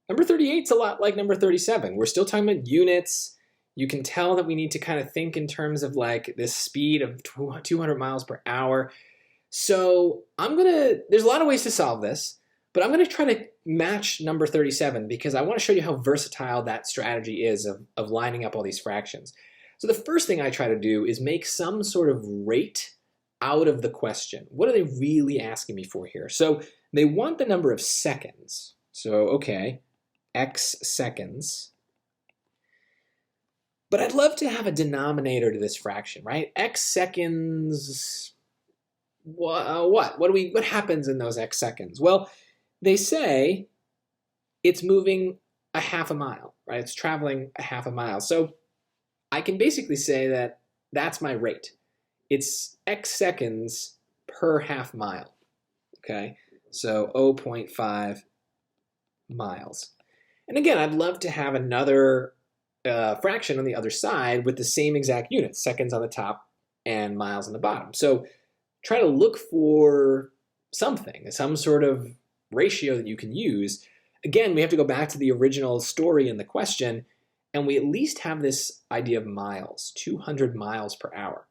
Number 38 is a lot like number 37. We're still talking about units. You can tell that we need to kind of think in terms of like this speed of 200 miles per hour. So there's a lot of ways to solve this, but I'm gonna try to match number 37 because I wanna show you how versatile that strategy is of lining up all these fractions. So the first thing I try to do is make some sort of rate out of the question. What are they really asking me for here? So they want the number of seconds. So, okay, x seconds. But I'd love to have a denominator to this fraction, right? X seconds, what happens in those x seconds? Well, they say it's moving a half a mile, right? It's traveling a half a mile. So I can basically say that that's my rate. It's x seconds per half mile, okay? So 0.5 miles. And again, I'd love to have another fraction on the other side with the same exact units, seconds on the top and miles on the bottom. So try to look for something, some sort of ratio that you can use. Again, we have to go back to the original story in the question, and we at least have this idea of miles, 200 miles per hour.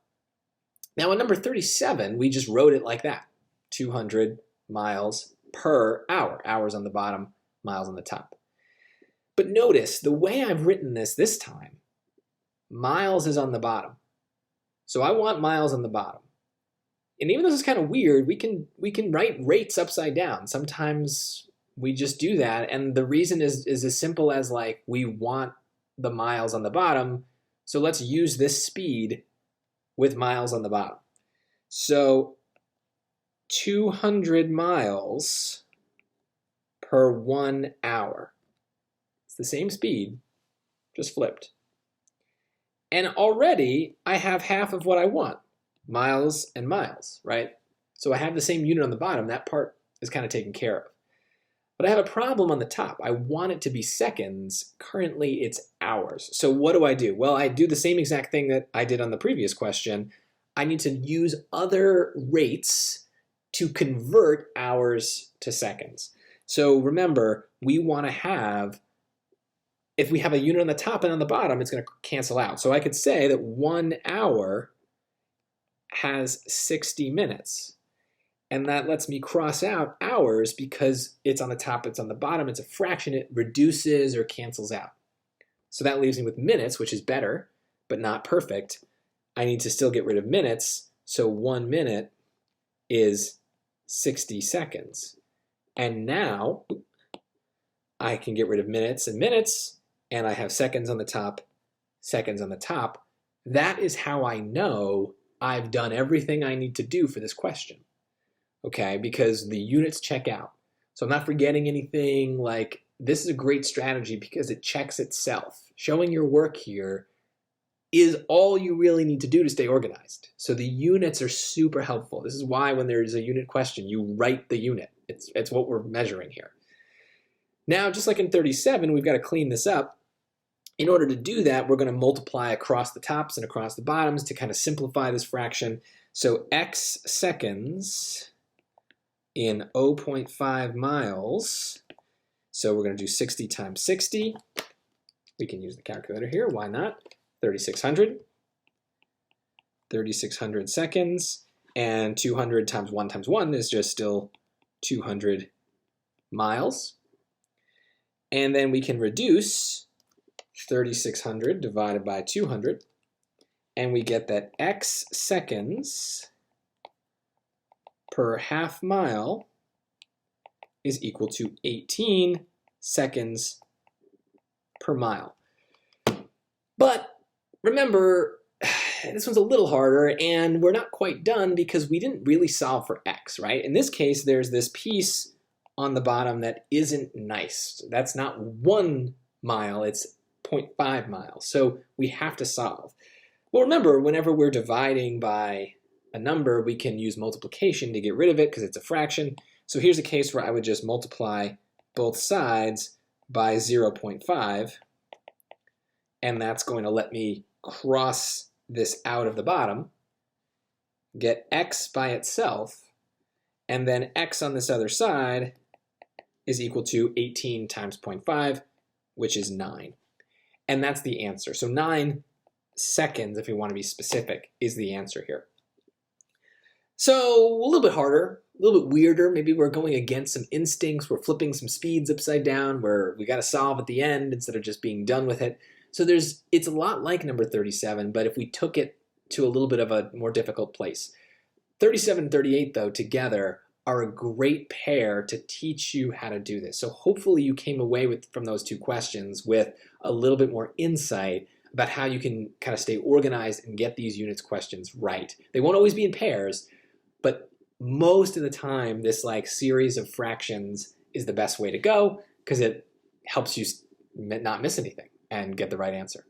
Now in number 37, we just wrote it like that, 200 miles per hour, hours on the bottom, miles on the top. But notice, the way I've written this time, miles is on the bottom. So I want miles on the bottom. And even though this is kind of weird, we can write rates upside down. Sometimes we just do that, and the reason is as simple as like we want the miles on the bottom, so let's use this speed with miles on the bottom. So 200 miles per 1 hour. It's the same speed, just flipped. And already I have half of what I want, miles and miles, right? So I have the same unit on the bottom. That part is kind of taken care of. But I have a problem on the top. I want it to be seconds. Currently it's hours. So what do? Well, I do the same exact thing that I did on the previous question. I need to use other rates to convert hours to seconds. So remember, we want to have, if we have a unit on the top and on the bottom, it's going to cancel out. So I could say that 1 hour has 60 minutes. And that lets me cross out hours because it's on the top, it's on the bottom, it's a fraction, it reduces or cancels out. So that leaves me with minutes, which is better, but not perfect. I need to still get rid of minutes, so 1 minute is 60 seconds. And now I can get rid of minutes, and I have seconds on the top, seconds on the top. That is how I know I've done everything I need to do for this question. Okay, because the units check out. So I'm not forgetting anything. Like, this is a great strategy because it checks itself. Showing your work here is all you really need to do to stay organized. So the units are super helpful. This is why when there's a unit question, you write the unit. It's what we're measuring here. Now, just like in 37, we've got to clean this up. In order to do that, we're going to multiply across the tops and across the bottoms to kind of simplify this fraction. So x seconds in 0.5 miles. So we're going to do 60 times 60. We can use the calculator here. Why not? 3,600. 3,600 seconds. And 200 times 1 is just still 200 miles. And then we can reduce 3,600 divided by 200. And we get that x seconds per half mile is equal to 18 seconds per mile. But remember, this one's a little harder, and we're not quite done because we didn't really solve for x, right? In this case, there's this piece on the bottom that isn't nice. That's not 1 mile, it's 0.5 miles. So we have to solve. Well, remember, whenever we're dividing by a number, we can use multiplication to get rid of it because it's a fraction. So here's a case where I would just multiply both sides by 0.5, and that's going to let me cross this out of the bottom, get x by itself, and then x on this other side is equal to 18 times 0.5, which is 9. And that's the answer. So 9 seconds, if we want to be specific, is the answer here. So a little bit harder, a little bit weirder. Maybe we're going against some instincts. We're flipping some speeds upside down where we got to solve at the end instead of just being done with it. So it's a lot like number 37, but if we took it to a little bit of a more difficult place. 37 and 38, though, together are a great pair to teach you how to do this. So hopefully you came away from those two questions with a little bit more insight about how you can kind of stay organized and get these units questions right. They won't always be in pairs, but most of the time this like series of fractions is the best way to go because it helps you not miss anything and get the right answer.